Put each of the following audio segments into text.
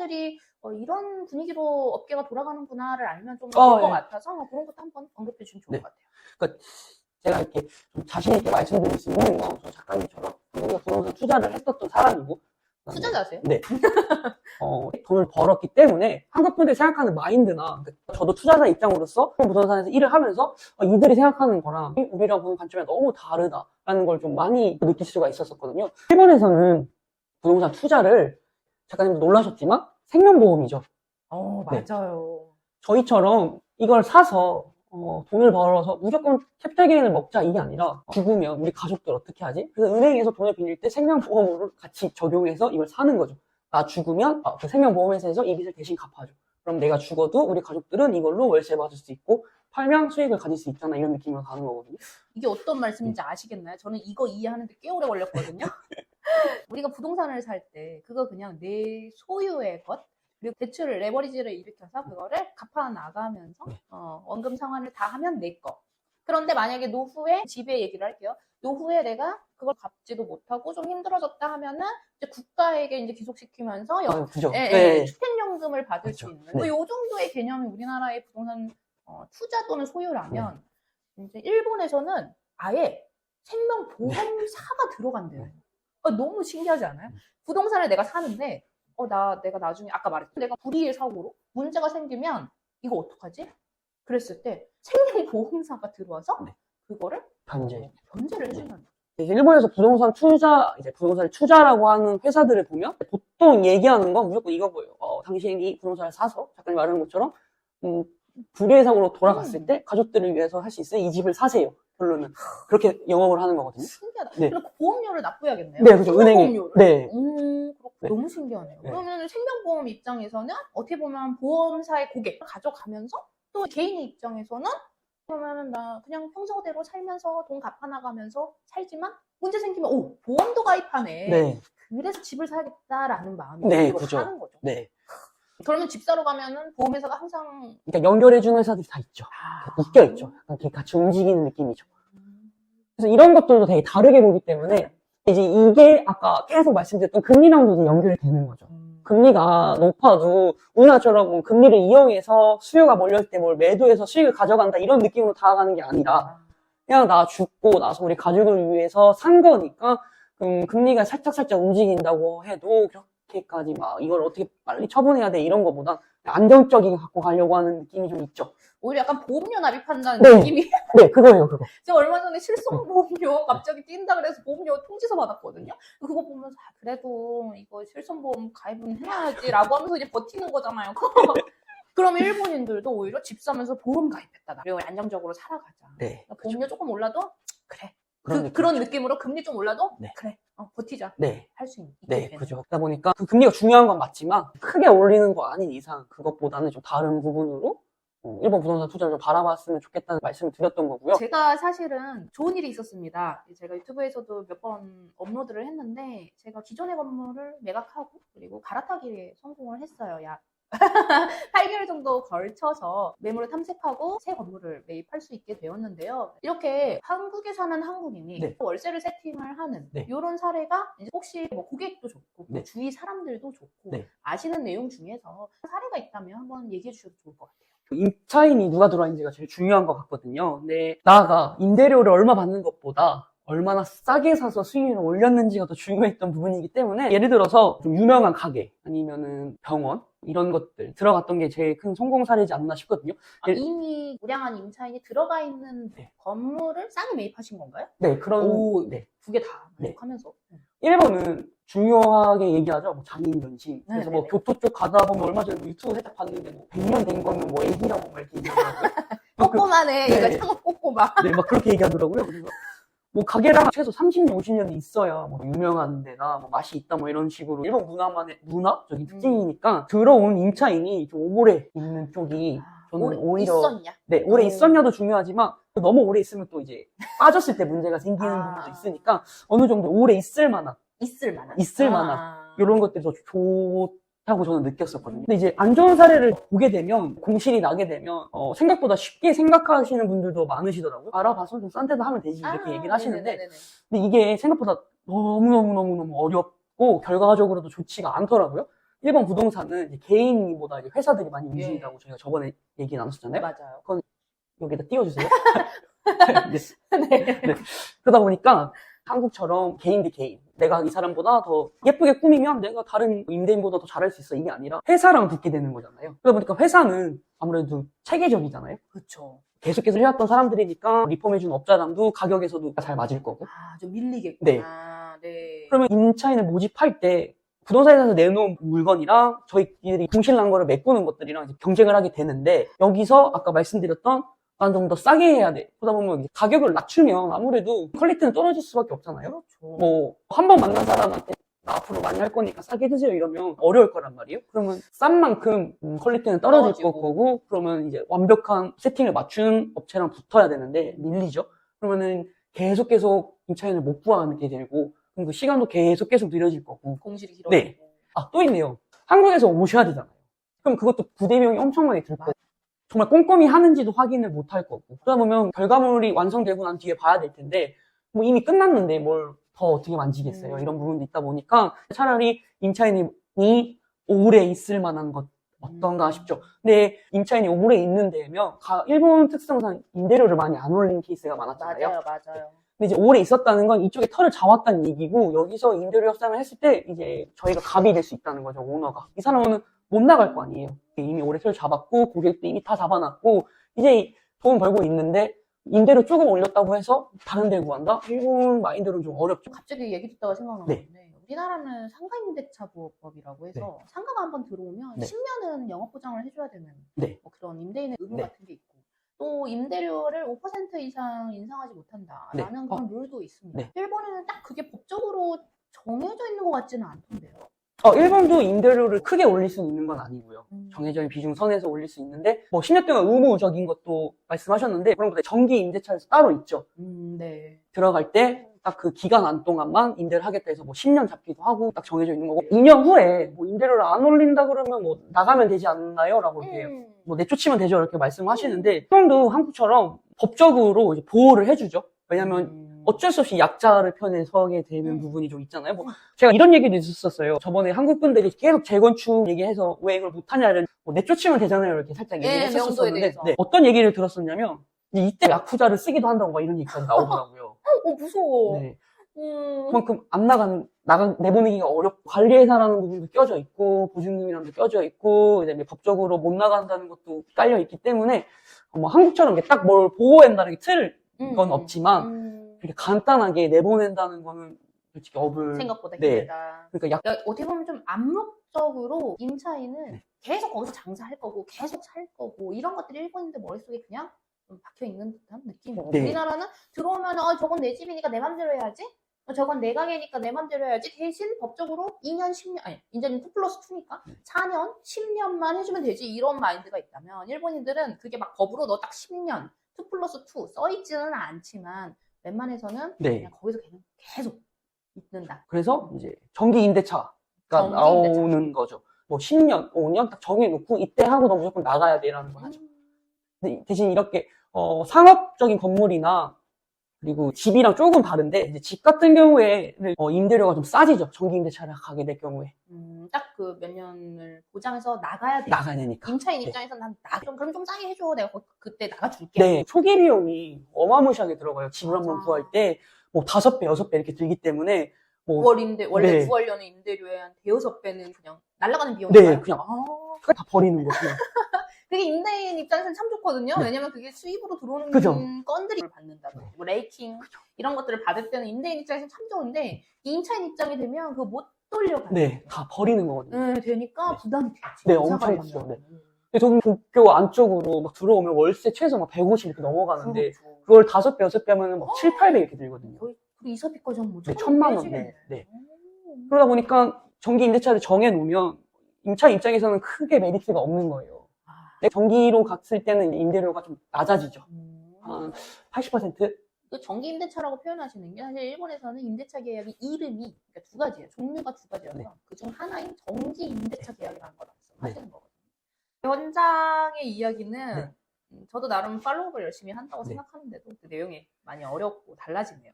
사람들이 이런 분위기로 업계가 돌아가는구나를 알면 좀 좋을 것 예. 같아서 그런 것도 한번 언급해 주시면 좋을 네. 것 같아요. 그러니까 제가 이렇게 좀 자신있게 말씀드릴 수 있는 건, 저 작가님처럼 우리가 부동산 투자를 했었던 사람이고, 투자자세요? 네. 돈을 벌었기 때문에 한국 분들이 생각하는 마인드나, 저도 투자자 입장으로서 부동산에서 일을 하면서 이들이 생각하는 거랑 우리랑 보는 관점이 너무 다르다라는 걸 좀 많이 느낄 수가 있었거든요. 일본에서는 부동산 투자를, 작가님도 놀라셨지만 생명보험이죠. 네. 맞아요. 저희처럼 이걸 사서 돈을 벌어서 무조건 캐피탈 게인을 먹자 이게 아니라, 죽으면 우리 가족들 어떻게 하지? 그래서 은행에서 돈을 빌릴 때 생명보험으로 같이 적용해서 이걸 사는 거죠. 나 죽으면 그 생명보험회사에서 이 빚을 대신 갚아줘. 그럼 내가 죽어도 우리 가족들은 이걸로 월세 받을 수 있고 팔면 수익을 가질 수 있잖아, 이런 느낌으로 가는 거거든요. 이게 어떤 말씀인지 아시겠나요? 저는 이거 이해하는데 꽤 오래 걸렸거든요. 우리가 부동산을 살 때 그거 그냥 내 소유의 것, 그리고 대출을 레버리지를 일으켜서 그거를 갚아 나가면서 원금 상환을 다 하면 내 거. 그런데 만약에 노후에, 집의 얘기를 할게요. 노후에 내가 그걸 갚지도 못하고 좀 힘들어졌다 하면은 이제 국가에게 이제 기속시키면서 그죠. 주택연금을 받을 그렇죠. 수 있는 요 정도의 개념이 우리나라의 부동산 투자 또는 소유라면, 이제 일본에서는 아예 생명보험사가 들어간대요. 너무 신기하지 않아요? 부동산을 내가 사는데 내가 나중에 아까 말했던 내가 불의의 사고로 문제가 생기면 이거 어떡하지? 그랬을 때 생명보험사가 들어와서 그거를 변제를 해준다는 거죠. 일본에서 부동산 투자라고 하는 회사들을 보면 보통 얘기하는 건 무조건 이거고요. 당신이 부동산을 사서 작가님 말하는 것처럼 불의의 사고로 돌아갔을 때 가족들을 위해서 할 수 있으니 이 집을 사세요. 결론은 그렇게 영업을 하는 거거든요. 신기하다. 그럼 보험료를 납부해야겠네요. 네, 그렇죠. 은행에. 네. 너무 신기하네요. 그러면 생명보험 입장에서는 어떻게 보면 보험사의 고객 가져가면서, 또 개인의 입장에서는 그러면 나 그냥 평소대로 살면서 돈 갚아나가면서 살지만 문제 생기면 보험도 가입하네. 네. 그래서 집을 사야겠다라는 마음이 그죠. 사는 거죠. 네. 그러면 집 사러 가면은 보험회사가 항상 그러니까 연결해주는 회사들이 다 있죠. 묶여있죠. 약간 같이 움직이는 느낌이죠. 그래서 이런 것들도 되게 다르게 보기 때문에 이제 이게 아까 계속 말씀드렸던 금리랑도 이제 연결이 되는 거죠. 금리가 높아도 우리나라처럼 금리를 이용해서 수요가 몰렸을 때 뭘 매도해서 수익을 가져간다 이런 느낌으로 다가가는 게 아니라, 그냥 나 죽고 나서 우리 가족을 위해서 산 거니까 금리가 살짝살짝 움직인다고 해도 그렇게까지 막 이걸 어떻게 빨리 처분해야 돼 이런 거보다 안정적이게 갖고 가려고 하는 느낌이 좀 있죠. 오히려 약간 보험료 납입한다는 느낌이. 네, 그거예요, 그거. 제가 얼마 전에 실손보험료 갑자기 뛴다 그래서 보험료 통지서 받았거든요. 그거 보면서 그래도 이거 실손보험 가입은 해야지라고 하면서 이제 버티는 거잖아요. 그러면 일본인들도 오히려 집 사면서 보험 가입했다. 그리고 안정적으로 살아가자. 네. 보험료 조금 올라도 그래. 그런 그런 느낌으로 금리 좀 올라도 네. 그래. 버티자. 네. 할 수 있게 네, 되는. 그죠. 그러다 보니까 그 금리가 중요한 건 맞지만 크게 올리는 거 아닌 이상 그것보다는 좀 다른 부분으로 일본 부동산 투자를 좀 바라봤으면 좋겠다는 말씀을 드렸던 거고요. 제가 사실은 좋은 일이 있었습니다. 제가 유튜브에서도 몇 번 업로드를 했는데, 제가 기존의 건물을 매각하고 그리고 갈아타기에 성공을 했어요. 약 8개월 정도 걸쳐서 매물을 탐색하고 새 건물을 매입할 수 있게 되었는데요. 이렇게 한국에 사는 한국인이 월세를 세팅을 하는 이런 사례가 이제 혹시 뭐 고객도 좋고 주위 사람들도 좋고 아시는 내용 중에서 사례가 있다면 한번 얘기해 주셔도 좋을 것 같아요. 임차인이 누가 들어와 있는지가 제일 중요한 것 같거든요. 근데 나가 임대료를 얼마 받는 것보다 얼마나 싸게 사서 수익률을 올렸는지가 더 중요했던 부분이기 때문에, 예를 들어서 좀 유명한 가게 아니면은 병원 이런 것들 들어갔던 게 제일 큰 성공 사례지 않나 싶거든요. 이미 우량한 임차인이 들어가 있는 건물을 싸게 매입하신 건가요? 네, 그런 두 개 다 만족하면서. 일본은 중요하게 얘기하죠. 뭐 장인 변신. 그래서 뭐 교토 쪽 가다 보면 얼마 전에 유튜브 살짝 봤는데 뭐 100년 된 거는 뭐 애기라고 막 이렇게 얘기하더라고요. 꼬꼬마네. 이거 창업 꼬꼬마. 네, 막 그렇게 얘기하더라고요. 그래서 뭐 가게랑 최소 30년, 50년이 있어야 뭐 유명한 데나 뭐 맛이 있다 뭐 이런 식으로 일본 문화적인 특징이니까 들어온 임차인이 좀 오래 있는 쪽이 저는 오히려 있었냐? 오래 있었냐도 중요하지만 너무 오래 있으면 또 이제 빠졌을 때 문제가 생기는 부분도 있으니까 어느 정도 오래 있을 만한 이런 것들이 더 좋다고 저는 느꼈었거든요. 근데 이제 안 좋은 사례를 보게 되면, 공실이 나게 되면 생각보다 쉽게 생각하시는 분들도 많으시더라고요. 알아봐서 좀 싼 데도 하면 되지 이렇게 얘기를 하시는데, 근데 이게 생각보다 너무너무 어렵고 결과적으로도 좋지가 않더라고요. 일본 부동산은 이제 개인보다 이제 회사들이 많이 움직인다고 저희가 저번에 얘기 나눴었잖아요. 맞아요. 여기다 띄워주세요. 네. 네. 그러다 보니까 한국처럼 개인 대 개인, 내가 이 사람보다 더 예쁘게 꾸미면 내가 다른 임대인보다 더 잘할 수 있어, 이게 아니라 회사랑 붙게 되는 거잖아요. 그러다 보니까 회사는 아무래도 체계적이잖아요. 그렇죠. 계속해서 해왔던 사람들이니까 리폼해준 업자랑도 가격에서도 잘 맞을 거고. 좀 밀리겠구나. 네. 네. 그러면 임차인을 모집할 때 부동산에서 내놓은 물건이랑 저희들이 공실난 거를 메꾸는 것들이랑 이제 경쟁을 하게 되는데, 여기서 아까 말씀드렸던 난 좀 더 싸게 해야 돼. 그러다 보면 이제 가격을 낮추면 아무래도 퀄리티는 떨어질 수밖에 없잖아요. 그렇죠. 뭐 한 번 만난 사람한테 나 앞으로 많이 할 거니까 싸게 드세요 이러면 어려울 거란 말이에요. 그러면 싼 만큼 퀄리티는 떨어질 거고, 그러면 이제 완벽한 세팅을 맞춘 업체랑 붙어야 되는데 밀리죠. 그러면은 계속 임차인을 못 구하게 되고, 그럼 그 시간도 계속 느려질 거고. 공실이 길어지고. 네. 또 있네요. 한국에서 오셔야 되잖아요. 그럼 그것도 부대 비용이 엄청나게 들 거고, 정말 꼼꼼히 하는지도 확인을 못 할 거고. 그러다 보면 결과물이 완성되고 난 뒤에 봐야 될 텐데, 뭐 이미 끝났는데 뭘 더 어떻게 만지겠어요. 이런 부분도 있다 보니까 차라리 임차인이 오래 있을 만한 것 어떤가 싶죠. 근데 임차인이 오래 있는 데면 일본 특성상 임대료를 많이 안 올린 케이스가 많았잖아요. 맞아요. 근데 이제 오래 있었다는 건 이쪽에 털을 잡았다는 얘기고, 여기서 임대료 협상을 했을 때 이제 저희가 갑이 될 수 있다는 거죠, 오너가. 이 사람은 못 나갈 거 아니에요. 이미 오래 털 잡았고 고객도 이미 다 잡아놨고 이제 돈 벌고 있는데 임대료 조금 올렸다고 해서 다른 데 구한다? 일본 마인드로는 좀 어렵죠. 갑자기 얘기 듣다가 생각난 네. 건데, 우리나라는 상가임대차 보호법이라고 해서 상가가 한번 들어오면 네. 10년은 영업보장을 해줘야 되는 네. 뭐 그런 임대인의 의무 네. 같은 게 있고, 또 임대료를 5% 이상 인상하지 못한다라는 네. 그런 룰도 있습니다. 네. 일본에는 딱 그게 법적으로 정해져 있는 것 같지는 않던데요. 일본도 임대료를 크게 올릴 수 있는 건 아니고요. 정해진 비중 선에서 올릴 수 있는데, 뭐 10년 동안 의무적인 것도 말씀하셨는데, 그런 것들 정기 임대차에서 따로 있죠. 네. 들어갈 때 딱 그 기간 안 동안만 임대를 하겠다 해서 뭐 10년 잡기도 하고 딱 정해져 있는 거고, 2년 후에 뭐 임대료를 안 올린다 그러면 뭐 나가면 되지 않나요? 라고 이렇게 뭐 내쫓으면 되죠, 이렇게 말씀하시는데, 일본도 한국처럼 법적으로 이제 보호를 해주죠. 왜냐면 어쩔 수 없이 약자를 편에 서게 되는 부분이 좀 있잖아요. 뭐 제가 이런 얘기도 있었어요. 저번에 한국 분들이 계속 재건축 얘기해서 왜 이걸 못하냐를, 뭐 내쫓으면 되잖아요, 이렇게 살짝 얘기했었는데, 어떤 얘기를 들었었냐면 이때 야쿠자를 쓰기도 한다고 막 이런 얘기까지 나오더라고요. 무서워. 네. 그만큼 내보내기가 어렵고, 관리회사라는 부분도 껴져 있고, 보증금이랑도 껴져 있고, 그다음에 법적으로 못 나간다는 것도 깔려 있기 때문에, 뭐 한국처럼 딱 뭘 보호한다는 건 없지만, 이렇게 간단하게 내보낸다는 거는 솔직히 생각보다 네. 힘들다. 그러니까 어떻게 보면 좀 암묵적으로 임차인은 계속 거기서 장사할 거고 계속 살 거고 이런 것들이 일본인들 머릿속에 그냥 좀 박혀있는 듯한 느낌이에요. 네. 우리나라는 들어오면 저건 내 집이니까 내 맘대로 해야지, 저건 내 가게니까 내 맘대로 해야지, 대신 법적으로 2년 10년 아니 이제는 2+2니까 4년 10년만 해주면 되지, 이런 마인드가 있다면, 일본인들은 그게 막 법으로 너 딱 10년 2+2 써있지는 않지만 웬만해서는 그냥 거기서 그냥 계속 있는다. 그래서 이제 정기 임대차가 나오는 거죠. 뭐 10년, 5년 딱 정해놓고 이때 하고 너 무조건 나가야 돼라는 걸 하죠. 근데 대신 이렇게 상업적인 건물이나 그리고 집이랑 조금 다른데, 이제 집 같은 경우에 임대료가 좀 싸지죠. 정기 임대차를 가게 될 경우에. 딱 그 몇 년을 보장해서 나가야 되니까. 임차인 입장에서는 그럼 좀 싸게 해줘. 내가 그때 나가줄게. 네. 초기 비용이 어마무시하게 들어가요. 집을 한번 구할 때 뭐 5배, 6배 이렇게 들기 때문에. 원래 9월료는 임대료에 한 대여섯 배는 그냥 날아가는 비용이에요. 네, 그냥 다 버리는 거죠. 그게 임대인 입장에서는 참 좋거든요. 네. 왜냐면 그게 수입으로 들어오는 그죠. 건들이 받는다고. 뭐 레이킹 이런 것들을 받을 때는 임대인 입장에서는 참 좋은데, 임차인 입장이 되면 그거 못 돌려가요. 네, 다 버리는 거거든요. 네, 되니까 부담이 되지. 네, 엄청 크죠. 네. 저기 도쿄 안쪽으로 막 들어오면 월세 최소 막 150 이렇게 넘어가는데, 그렇죠. 그걸 5배, 6배 하면 막 7, 8배 이렇게 들거든요. 거의 이사비까지 하면 뭐 네, 1,000만 원. 네. 네. 그러다 보니까 정기 임대차를 정해놓으면 임차 입장에서는 크게 메리트가 없는 거예요. 정기로 갔을 때는 임대료가 좀 낮아지죠. 한 80%? 그 정기 임대차라고 표현하시는 게, 사실 일본에서는 임대차 계약이 이름이 그러니까 두 가지예요. 종류가 두 가지여서 그중 하나인 정기 임대차 계약이라는 걸 말씀하시는 거거든요. 현장의 이야기는 저도 나름 팔로우를 열심히 한다고 생각하는데도 그 내용이 많이 어렵고 달라지네요.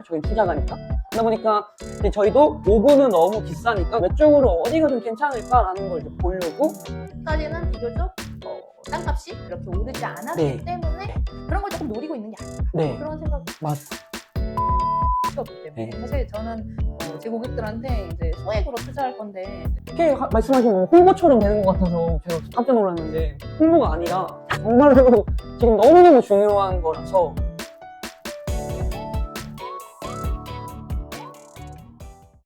저희 투자가니까. 그러다 보니까 이제 저희도 요거는 너무 비싸니까 외쪽으로 어디가 좀 괜찮을까라는 걸 이제 보려고. 까지는 비교적 땅값이 그렇게 오르지 않았기 네. 때문에 그런 걸 조금 노리고 있는 게 아닐까 네. 그런 생각이 맞. 없기 때문에 네. 사실 저는 제 고객들한테 이제 소액으로 투자할 건데 이렇게 말씀하신 건 홍보처럼 되는 것 같아서 제가 깜짝 놀랐는데 홍보가 아니라 정말로 지금 너무너무 중요한 거라서